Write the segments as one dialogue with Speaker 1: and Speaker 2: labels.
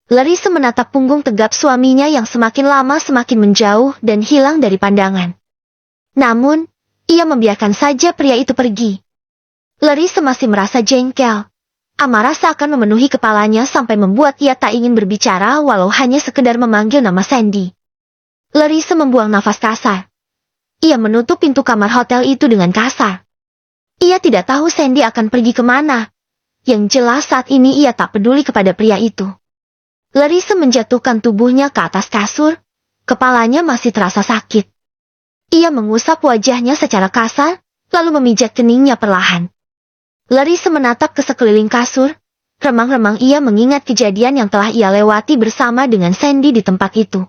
Speaker 1: Larissa menatap punggung tegap suaminya yang semakin lama semakin menjauh dan hilang dari pandangan. Namun, ia membiarkan saja pria itu pergi. Larissa masih merasa jengkel. Amarah seakan memenuhi kepalanya sampai membuat ia tak ingin berbicara walau hanya sekedar memanggil nama Sandy. Larissa membuang nafas kasar. Ia menutup pintu kamar hotel itu dengan kasar. Ia tidak tahu Sandy akan pergi kemana. Yang jelas saat ini ia tak peduli kepada pria itu. Larissa menjatuhkan tubuhnya ke atas kasur. Kepalanya masih terasa sakit. Ia mengusap wajahnya secara kasar, lalu memijat keningnya perlahan. Larissa menatap ke sekeliling kasur. Remang-remang ia mengingat kejadian yang telah ia lewati bersama dengan Sandy di tempat itu.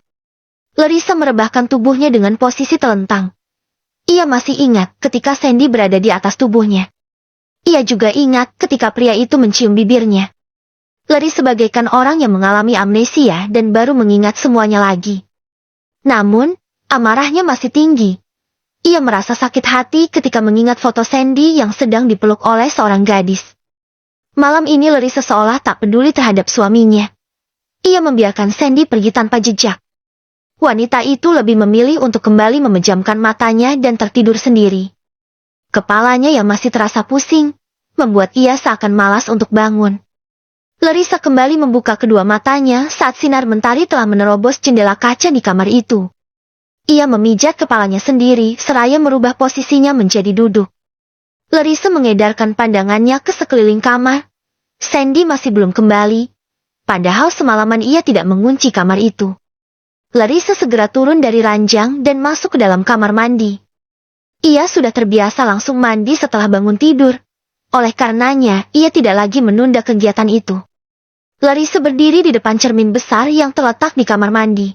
Speaker 1: Larissa merebahkan tubuhnya dengan posisi telentang. Ia masih ingat ketika Sandy berada di atas tubuhnya. Ia juga ingat ketika pria itu mencium bibirnya. Larissa sebagaikan orang yang mengalami amnesia dan baru mengingat semuanya lagi. Namun, amarahnya masih tinggi. Ia merasa sakit hati ketika mengingat foto Sandy yang sedang dipeluk oleh seorang gadis. Malam ini Larissa seolah tak peduli terhadap suaminya. Ia membiarkan Sandy pergi tanpa jejak. Wanita itu lebih memilih untuk kembali memejamkan matanya dan tertidur sendiri. Kepalanya yang masih terasa pusing, membuat ia seakan malas untuk bangun. Larissa kembali membuka kedua matanya saat sinar mentari telah menerobos jendela kaca di kamar itu. Ia memijat kepalanya sendiri seraya merubah posisinya menjadi duduk. Larissa mengedarkan pandangannya ke sekeliling kamar. Sandy masih belum kembali. Padahal semalaman ia tidak mengunci kamar itu. Larissa segera turun dari ranjang dan masuk ke dalam kamar mandi. Ia sudah terbiasa langsung mandi setelah bangun tidur. Oleh karenanya, ia tidak lagi menunda kegiatan itu. Larissa berdiri di depan cermin besar yang terletak di kamar mandi.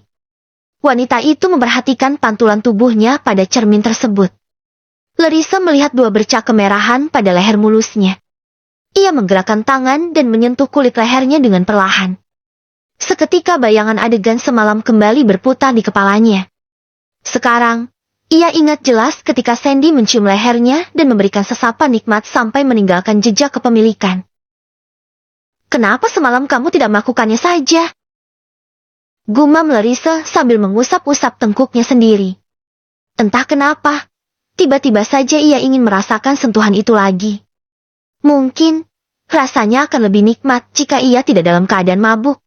Speaker 1: Wanita itu memperhatikan pantulan tubuhnya pada cermin tersebut. Larissa melihat dua bercak kemerahan pada leher mulusnya. Ia menggerakkan tangan dan menyentuh kulit lehernya dengan perlahan. Seketika bayangan adegan semalam kembali berputar di kepalanya. Sekarang, ia ingat jelas ketika Sandy mencium lehernya dan memberikan sesapan nikmat sampai meninggalkan jejak kepemilikan. Kenapa semalam kamu tidak melakukannya saja? Gumam Larissa sambil mengusap-usap tengkuknya sendiri. Entah kenapa, tiba-tiba saja ia ingin merasakan sentuhan itu lagi. Mungkin, rasanya akan lebih nikmat jika ia tidak dalam keadaan mabuk.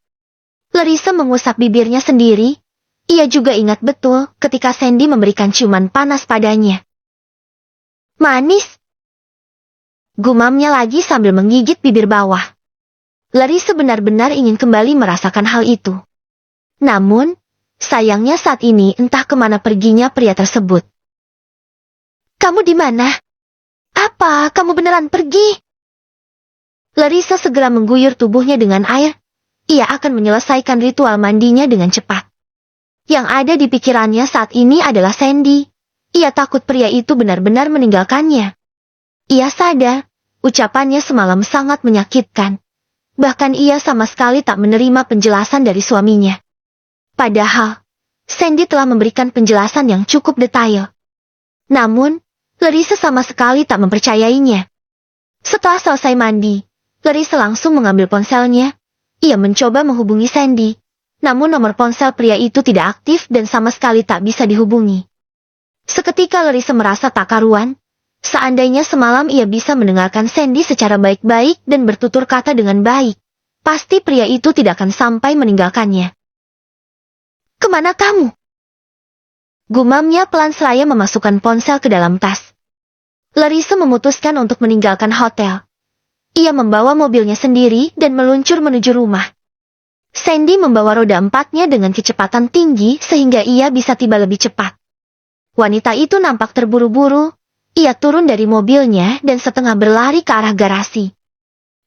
Speaker 1: Larissa mengusap bibirnya sendiri. Ia juga ingat betul ketika Sandy memberikan ciuman panas padanya. Manis. Gumamnya lagi sambil menggigit bibir bawah. Larissa benar-benar ingin kembali merasakan hal itu. Namun, sayangnya saat ini entah kemana perginya pria tersebut. Kamu di mana? Apa kamu beneran pergi? Larissa segera mengguyur tubuhnya dengan air. Ia akan menyelesaikan ritual mandinya dengan cepat. Yang ada di pikirannya saat ini adalah Sandy. Ia takut pria itu benar-benar meninggalkannya. Ia sadar, ucapannya semalam sangat menyakitkan. Bahkan ia sama sekali tak menerima penjelasan dari suaminya. Padahal, Sandy telah memberikan penjelasan yang cukup detail. Namun, Larissa sama sekali tak mempercayainya. Setelah selesai mandi, Larissa langsung mengambil ponselnya. Ia mencoba menghubungi Sandy. Namun nomor ponsel pria itu tidak aktif dan sama sekali tak bisa dihubungi. Seketika Larissa merasa tak karuan. Seandainya semalam ia bisa mendengarkan Sandy secara baik-baik dan bertutur kata dengan baik, pasti pria itu tidak akan sampai meninggalkannya. Kemana kamu? Gumamnya pelan seraya memasukkan ponsel ke dalam tas. Larissa memutuskan untuk meninggalkan hotel. Ia membawa mobilnya sendiri dan meluncur menuju rumah. Sandy membawa roda empatnya dengan kecepatan tinggi sehingga ia bisa tiba lebih cepat. Wanita itu nampak terburu-buru. Ia turun dari mobilnya dan setengah berlari ke arah garasi.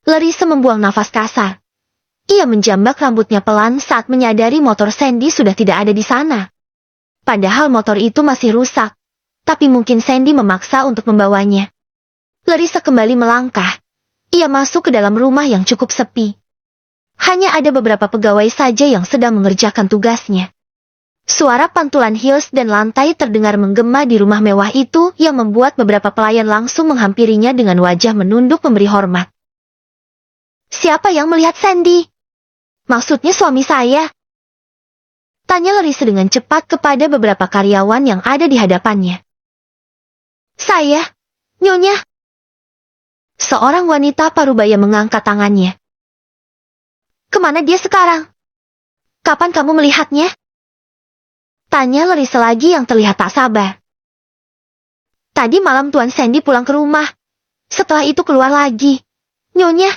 Speaker 1: Larissa membuang nafas kasar. Ia menjambak rambutnya pelan saat menyadari motor Sandy sudah tidak ada di sana. Padahal motor itu masih rusak, tapi mungkin Sandy memaksa untuk membawanya. Larissa kembali melangkah. Ia masuk ke dalam rumah yang cukup sepi. Hanya ada beberapa pegawai saja yang sedang mengerjakan tugasnya. Suara pantulan heels dan lantai terdengar menggema di rumah mewah itu yang membuat beberapa pelayan langsung menghampirinya dengan wajah menunduk memberi hormat. Siapa yang melihat Sandy? Maksudnya suami saya? Tanya Larissa dengan cepat kepada beberapa karyawan yang ada di hadapannya. Saya, Nyonya. Seorang wanita parubaya mengangkat tangannya. Kemana dia sekarang? Kapan kamu melihatnya? Tanya Larissa lagi yang terlihat tak sabar. Tadi malam Tuan Sandy pulang ke rumah. Setelah itu keluar lagi. Nyonya.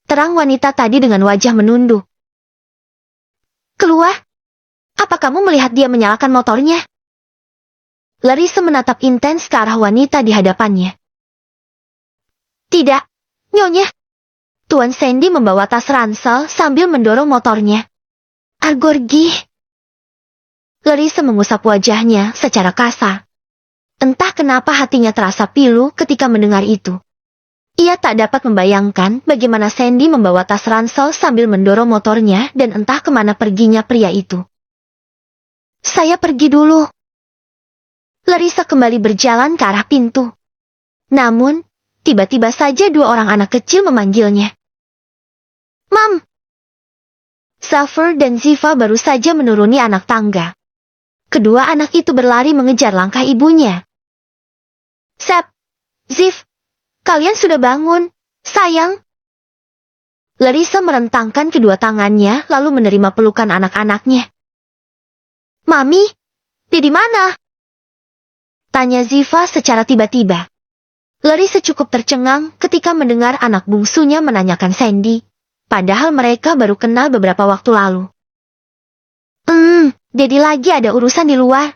Speaker 1: Terang wanita tadi dengan wajah menunduk. Keluar? Apa kamu melihat dia menyalakan motornya? Larissa menatap intens ke arah wanita di hadapannya. Tidak, Nyonya. Tuan Sandy membawa tas ransel sambil mendorong motornya. Argorgi. Larissa mengusap wajahnya secara kasar. Entah kenapa hatinya terasa pilu ketika mendengar itu. Ia tak dapat membayangkan bagaimana Sandy membawa tas ransel sambil mendorong motornya dan entah kemana perginya pria itu. Saya pergi dulu. Larissa kembali berjalan ke arah pintu. Namun, tiba-tiba saja dua orang anak kecil memanggilnya. Mam! Zafar dan Ziva baru saja menuruni anak tangga. Kedua anak itu berlari mengejar langkah ibunya. Sep! Ziv! Kalian sudah bangun, sayang. Larissa merentangkan kedua tangannya lalu menerima pelukan anak-anaknya. Mami, di mana? Tanya Ziva secara tiba-tiba. Larissa cukup tercengang ketika mendengar anak bungsunya menanyakan Sandy, padahal mereka baru kenal beberapa waktu lalu. Dedi lagi ada urusan di luar.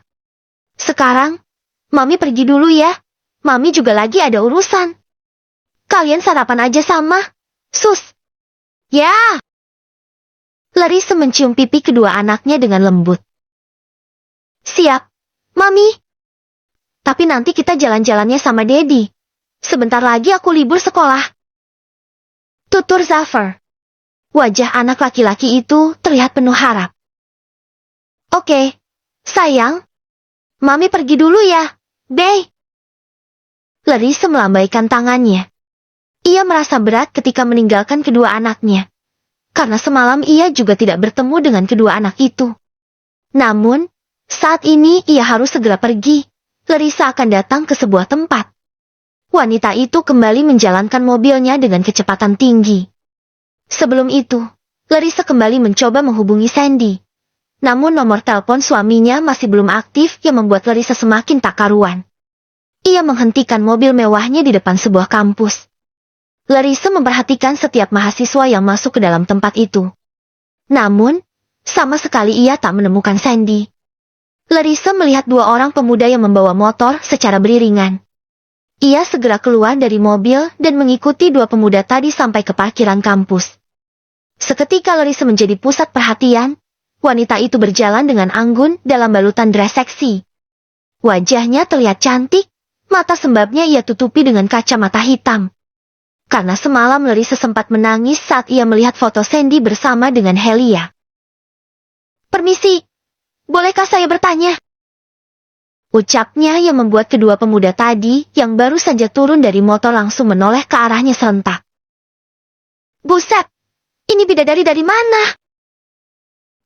Speaker 1: Sekarang, Mami pergi dulu ya. Mami juga lagi ada urusan. Kalian sarapan aja sama, sus. Ya. Larissa mencium pipi kedua anaknya dengan lembut. Siap, Mami. Tapi nanti kita jalan-jalannya sama Dedi. Sebentar lagi aku libur sekolah. Tutur Zafar. Wajah anak laki-laki itu terlihat penuh harap. Oke, sayang. Mami pergi dulu ya, Bey. Larissa melambaikan tangannya. Ia merasa berat ketika meninggalkan kedua anaknya. Karena semalam ia juga tidak bertemu dengan kedua anak itu. Namun, saat ini ia harus segera pergi. Larissa akan datang ke sebuah tempat. Wanita itu kembali menjalankan mobilnya dengan kecepatan tinggi. Sebelum itu, Larissa kembali mencoba menghubungi Sandy. Namun nomor telepon suaminya masih belum aktif yang membuat Larissa semakin tak karuan. Ia menghentikan mobil mewahnya di depan sebuah kampus. Larissa memperhatikan setiap mahasiswa yang masuk ke dalam tempat itu. Namun, sama sekali ia tak menemukan Sandy. Larissa melihat dua orang pemuda yang membawa motor secara beriringan. Ia segera keluar dari mobil dan mengikuti dua pemuda tadi sampai ke parkiran kampus. Seketika Larissa menjadi pusat perhatian, wanita itu berjalan dengan anggun dalam balutan dress seksi. Wajahnya terlihat cantik, mata sembabnya ia tutupi dengan kacamata hitam. Karena semalam Larissa sempat menangis saat ia melihat foto Sandy bersama dengan Helia. Permisi, bolehkah saya bertanya? Ucapnya yang membuat kedua pemuda tadi yang baru saja turun dari motor langsung menoleh ke arahnya serentak. Buset, ini bidadari dari mana?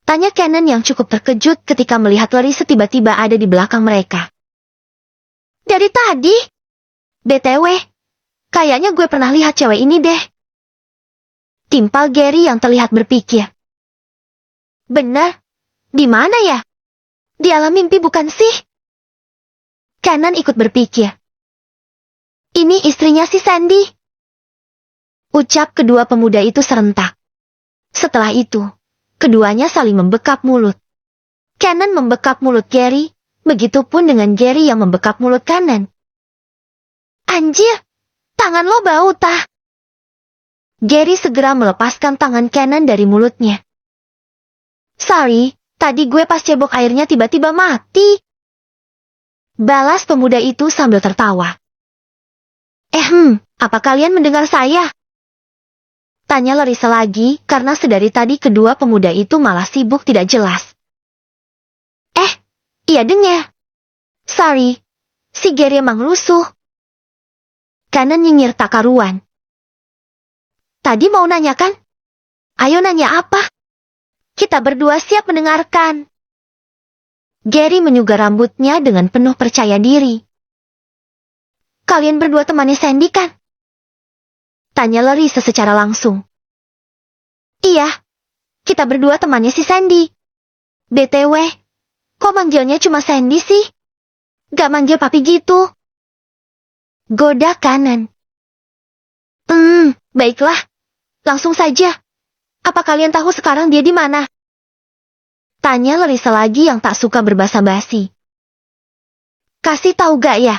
Speaker 1: Tanya Cannon yang cukup terkejut ketika melihat Larissa tiba-tiba ada di belakang mereka. Dari tadi? BTW. Kayaknya gue pernah lihat cewek ini deh. Timpal Gary yang terlihat berpikir. Benar? Di mana ya? Di alam mimpi bukan sih? Cannon ikut berpikir. Ini istrinya si Sandy. Ucap kedua pemuda itu serentak. Setelah itu, keduanya saling membekap mulut. Cannon membekap mulut Gary, begitupun dengan Gary yang membekap mulut Cannon. Anjir! Tangan lo bau tah. Gary segera melepaskan tangan Cannon dari mulutnya. Sorry, tadi gue pas cebok airnya tiba-tiba mati. Balas pemuda itu sambil tertawa. Apa kalian mendengar saya? Tanya Larissa lagi karena sedari tadi kedua pemuda itu malah sibuk tidak jelas. Iya dengar. Sorry, si Gary emang rusuh. Cannon nyinyir tak karuan. Tadi mau nanyakan? Ayo nanya apa? Kita berdua siap mendengarkan. Gary menyugar rambutnya dengan penuh percaya diri. Kalian berdua temannya Sandy kan? Tanya Larissa secara langsung. Iya, kita berdua temannya si Sandy. BTW, kok manggilnya cuma Sandy sih? Gak manggil papi gitu. Goda kanan. Baiklah. Langsung saja. Apa kalian tahu sekarang dia di mana? Tanya Larissa lagi yang tak suka berbasa basi. Kasih tahu gak ya?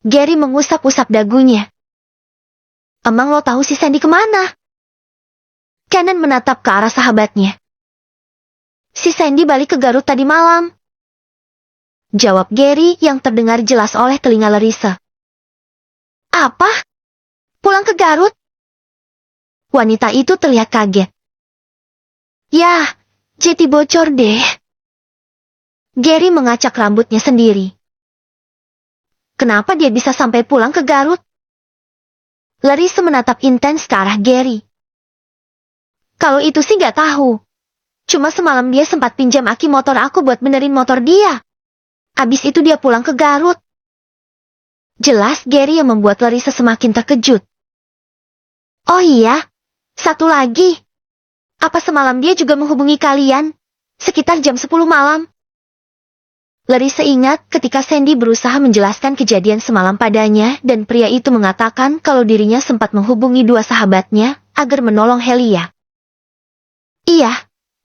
Speaker 1: Gary mengusap-usap dagunya. Emang lo tahu si Sandy kemana? Cannon menatap ke arah sahabatnya. Si Sandy balik ke Garut tadi malam. Jawab Gary yang terdengar jelas oleh telinga Larissa. Apa? Pulang ke Garut? Wanita itu terlihat kaget. Yah, jadi bocor deh. Gary mengacak rambutnya sendiri. Kenapa dia bisa sampai pulang ke Garut? Larissa menatap intens ke arah Gary. Kalau itu sih gak tahu. Cuma semalam dia sempat pinjam aki motor aku buat benerin motor dia. Abis itu dia pulang ke Garut. Jelas Gary yang membuat Larissa semakin terkejut. Oh iya, satu lagi. Apa semalam dia juga menghubungi kalian? Sekitar jam 10 malam. Larissa ingat ketika Sandy berusaha menjelaskan kejadian semalam padanya dan pria itu mengatakan kalau dirinya sempat menghubungi dua sahabatnya agar menolong Helia. Iya,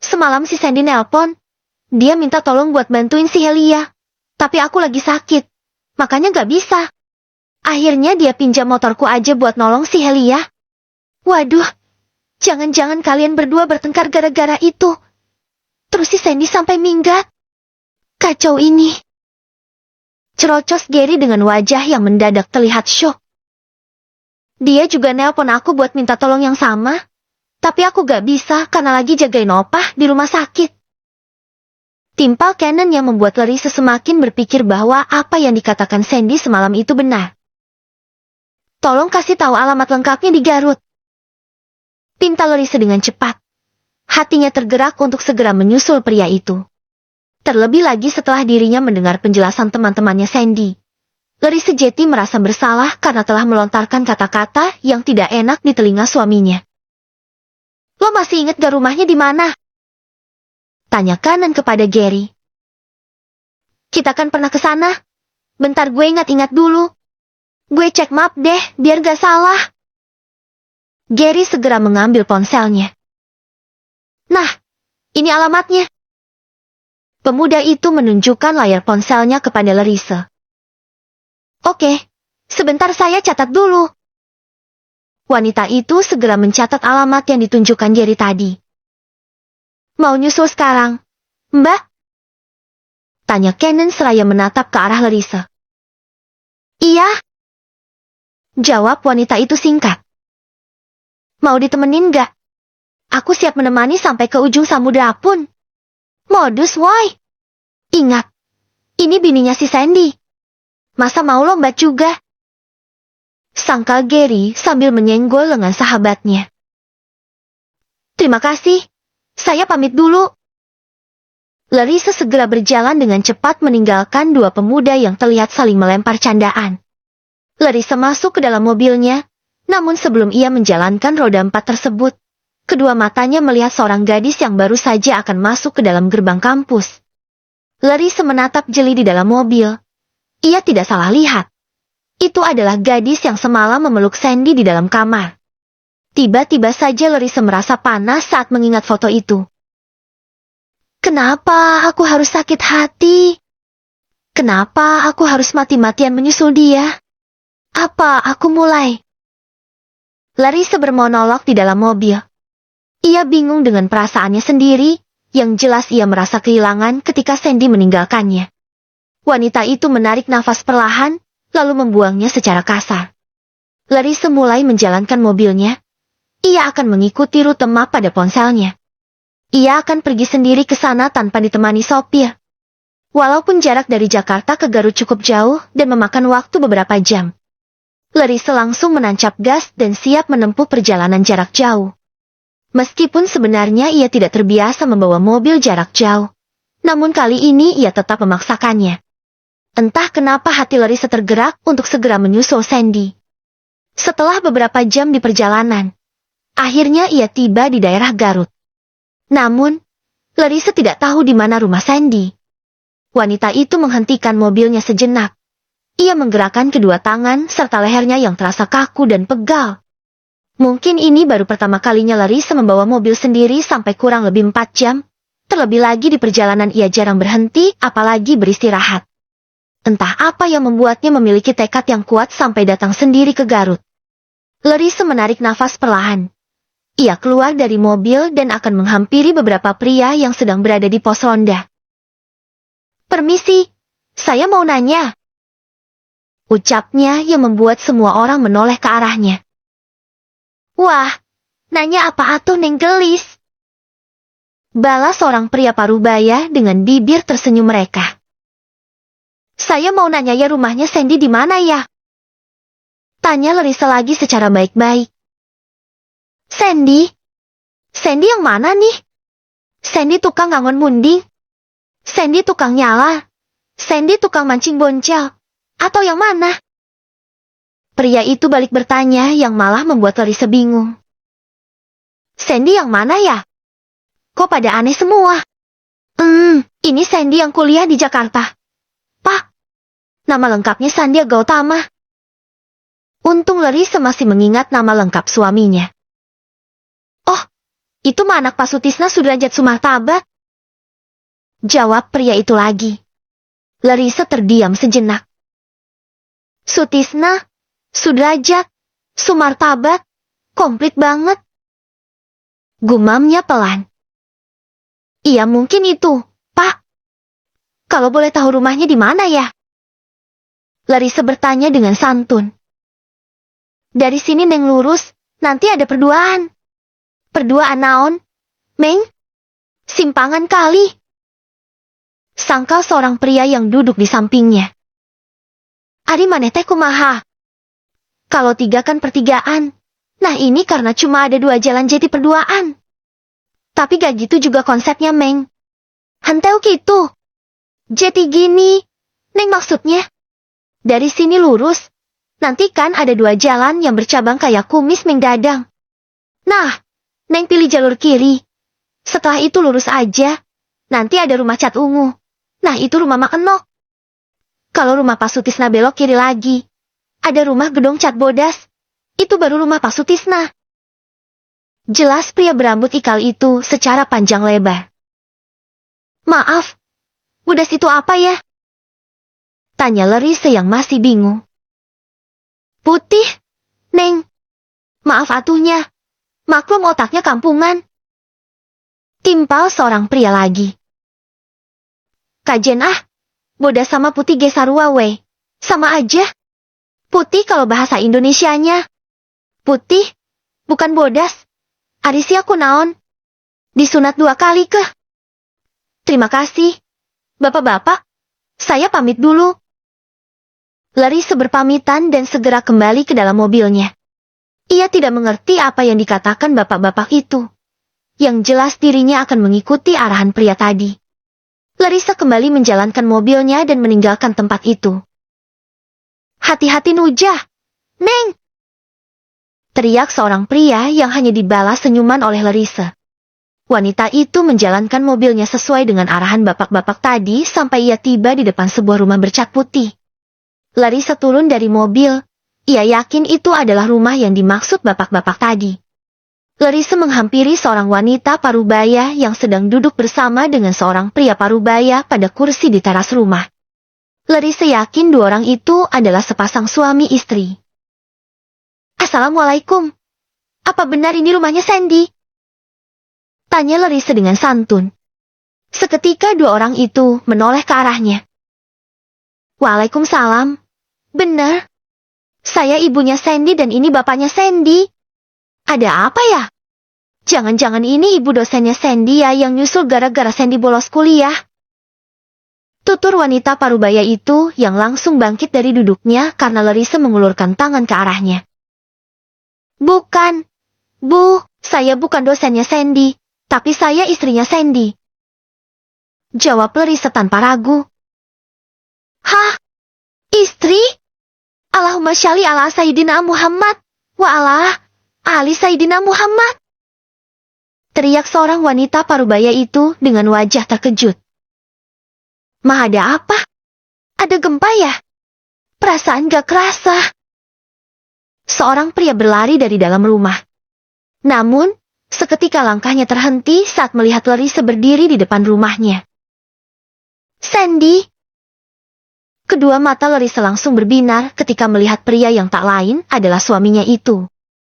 Speaker 1: semalam si Sandy nelpon. Dia minta tolong buat bantuin si Helia. Tapi aku lagi sakit, makanya gak bisa. Akhirnya dia pinjam motorku aja buat nolong si Helia. Waduh, jangan-jangan kalian berdua bertengkar gara-gara itu. Terus si Sandy sampai minggat. Kacau ini. Cerocos Gary dengan wajah yang mendadak terlihat syok. Dia juga nelpon aku buat minta tolong yang sama. Tapi aku gak bisa karena lagi jagain opah di rumah sakit. Timpal Cannon yang membuat Larissa semakin berpikir bahwa apa yang dikatakan Sandy semalam itu benar. Tolong kasih tahu alamat lengkapnya di Garut. Pinta Larissa dengan cepat. Hatinya tergerak untuk segera menyusul pria itu. Terlebih lagi setelah dirinya mendengar penjelasan teman-temannya Sandy. Larissa Jetty merasa bersalah karena telah melontarkan kata-kata yang tidak enak di telinga suaminya. Lo masih ingat gak rumahnya di mana? Tanya Cannon kepada Gary. Kita kan pernah ke sana. Bentar gue ingat-ingat dulu. Gue cek map deh, biar gak salah. Gary segera mengambil ponselnya. Nah, ini alamatnya. Pemuda itu menunjukkan layar ponselnya kepada Larissa. Oke, sebentar saya catat dulu. Wanita itu segera mencatat alamat yang ditunjukkan Gary tadi. Mau nyusul sekarang, Mbak? Tanya Cannon seraya menatap ke arah Larissa. Iya. Jawab wanita itu singkat. Mau ditemenin gak? Aku siap menemani sampai ke ujung samudra pun. Modus woy. Ingat, ini bininya si Sandy. Masa mau lombat juga? Sangkal Gary sambil menyenggol lengan sahabatnya. Terima kasih. Saya pamit dulu. Larissa segera berjalan dengan cepat meninggalkan dua pemuda yang terlihat saling melempar candaan. Larissa masuk ke dalam mobilnya, namun sebelum ia menjalankan roda 4 tersebut, kedua matanya melihat seorang gadis yang baru saja akan masuk ke dalam gerbang kampus. Larissa menatap jeli di dalam mobil. Ia tidak salah lihat. Itu adalah gadis yang semalam memeluk Sandy di dalam kamar. Tiba-tiba saja Larissa merasa panas saat mengingat foto itu. Kenapa aku harus sakit hati? Kenapa aku harus mati-matian menyusul dia? Apa aku mulai? Larissa bermonolog di dalam mobil. Ia bingung dengan perasaannya sendiri, yang jelas ia merasa kehilangan ketika Sandy meninggalkannya. Wanita itu menarik nafas perlahan, lalu membuangnya secara kasar. Larissa mulai menjalankan mobilnya. Ia akan mengikuti rute map pada ponselnya. Ia akan pergi sendiri ke sana tanpa ditemani sopir. Walaupun jarak dari Jakarta ke Garut cukup jauh dan memakan waktu beberapa jam. Larissa langsung menancap gas dan siap menempuh perjalanan jarak jauh. Meskipun sebenarnya ia tidak terbiasa membawa mobil jarak jauh, namun kali ini ia tetap memaksakannya. Entah kenapa hati Larissa tergerak untuk segera menyusul Sandy. Setelah beberapa jam di perjalanan, akhirnya ia tiba di daerah Garut. Namun, Larissa tidak tahu di mana rumah Sandy. Wanita itu menghentikan mobilnya sejenak. Ia menggerakkan kedua tangan serta lehernya yang terasa kaku dan pegal. Mungkin ini baru pertama kalinya Larissa membawa mobil sendiri sampai kurang lebih 4 jam. Terlebih lagi di perjalanan ia jarang berhenti, apalagi beristirahat. Entah apa yang membuatnya memiliki tekad yang kuat sampai datang sendiri ke Garut. Larissa menarik nafas perlahan. Ia keluar dari mobil dan akan menghampiri beberapa pria yang sedang berada di pos ronda. "Permisi, saya mau nanya," ucapnya yang membuat semua orang menoleh ke arahnya. "Wah, nanya apa atuh Neng Gelis?" balas seorang pria parubaya dengan bibir tersenyum mereka. "Saya mau nanya ya rumahnya Sandy di mana ya?" tanya Larissa lagi secara baik-baik. "Sandy? Sandy yang mana nih? Sandy tukang ngangon munding? Sandy tukang nyala? Sandy tukang mancing boncel? Atau yang mana?" Pria itu balik bertanya yang malah membuat Larissa bingung. "Sandy yang mana ya? Kok pada aneh semua?" Ini Sandy yang kuliah di Jakarta. Pak, nama lengkapnya Sandia Gautama." Untung Larissa masih mengingat nama lengkap suaminya. "Oh, itu mah anak Pak Sutisna Sudrajat Sumartabat," jawab pria itu lagi. Larissa terdiam sejenak. "Sutisna, Sudrajat, Sumartabat, komplit banget," gumamnya pelan. "Iya mungkin itu, Pak. Kalau boleh tahu rumahnya di mana ya?" Larissa bertanya dengan santun. "Dari sini Neng lurus, nanti ada perduaan." "Perduaan naon, Meng?" "Simpangan kali," sangkal seorang pria yang duduk di sampingnya. "Ari maneh teh kumaha? Kalau 3 kan pertigaan. Nah ini karena cuma ada 2 jalan jadi perduaan. Tapi gak gitu juga konsepnya Meng. Henteu gitu. Jadi gini, Neng maksudnya. Dari sini lurus, nanti kan ada 2 jalan yang bercabang kayak kumis Meng Dadang. Nah, Neng pilih jalur kiri. Setelah itu lurus aja, nanti ada rumah cat ungu. Nah itu rumah Mak Enok. Kalau rumah Pak Sutisna belok kiri lagi, ada rumah gedung cat bodas. Itu baru rumah Pak Sutisna." Jelas pria berambut ikal itu secara panjang lebar. "Maaf, bodas itu apa ya?" tanya Larissa yang masih bingung. "Putih, Neng. Maaf atuhnya, maklum otaknya kampungan," timpal seorang pria lagi. "Kajen bodas sama putih ge sarua we. Sama aja. Putih kalau bahasa Indonesianya. Putih, bukan bodas. Arisi aku naon? Disunat 2 kali keh." "Terima kasih. Bapak-bapak, saya pamit dulu." Larissa berpamitan dan segera kembali ke dalam mobilnya. Ia tidak mengerti apa yang dikatakan bapak-bapak itu. Yang jelas dirinya akan mengikuti arahan pria tadi. Larissa kembali menjalankan mobilnya dan meninggalkan tempat itu. "Hati-hati Nujah, Neng!" teriak seorang pria yang hanya dibalas senyuman oleh Larissa. Wanita itu menjalankan mobilnya sesuai dengan arahan bapak-bapak tadi sampai ia tiba di depan sebuah rumah bercat putih. Larissa turun dari mobil. Ia yakin itu adalah rumah yang dimaksud bapak-bapak tadi. Larissa menghampiri seorang wanita parubaya yang sedang duduk bersama dengan seorang pria parubaya pada kursi di teras rumah. Larissa yakin 2 orang itu adalah sepasang suami istri. "Assalamualaikum. Apa benar ini rumahnya Sandy?" tanya Larissa dengan santun. Seketika 2 orang itu menoleh ke arahnya. "Waalaikumsalam. Benar. Saya ibunya Sandy dan ini bapaknya Sandy. Ada apa ya? Jangan-jangan ini ibu dosennya Sandy ya yang nyusul gara-gara Sandy bolos kuliah?" Tutur wanita parubaya itu yang langsung bangkit dari duduknya karena Larissa mengulurkan tangan ke arahnya. "Bukan, Bu, Saya bukan dosennya Sandy, tapi saya istrinya Sandy. Jawab Larissa tanpa ragu. Hah? Istri? Allahumma sholli ala Sayyidina Muhammad, wa ala ali Sayyidina Muhammad. Teriak seorang wanita parubaya itu dengan wajah terkejut. Ma, ada apa? Ada gempa ya? Perasaan gak kerasa. Seorang pria berlari dari dalam rumah. Namun, seketika langkahnya terhenti saat melihat Larissa berdiri di depan rumahnya. Sandy! Kedua mata Larissa langsung berbinar ketika melihat pria yang tak lain adalah suaminya itu.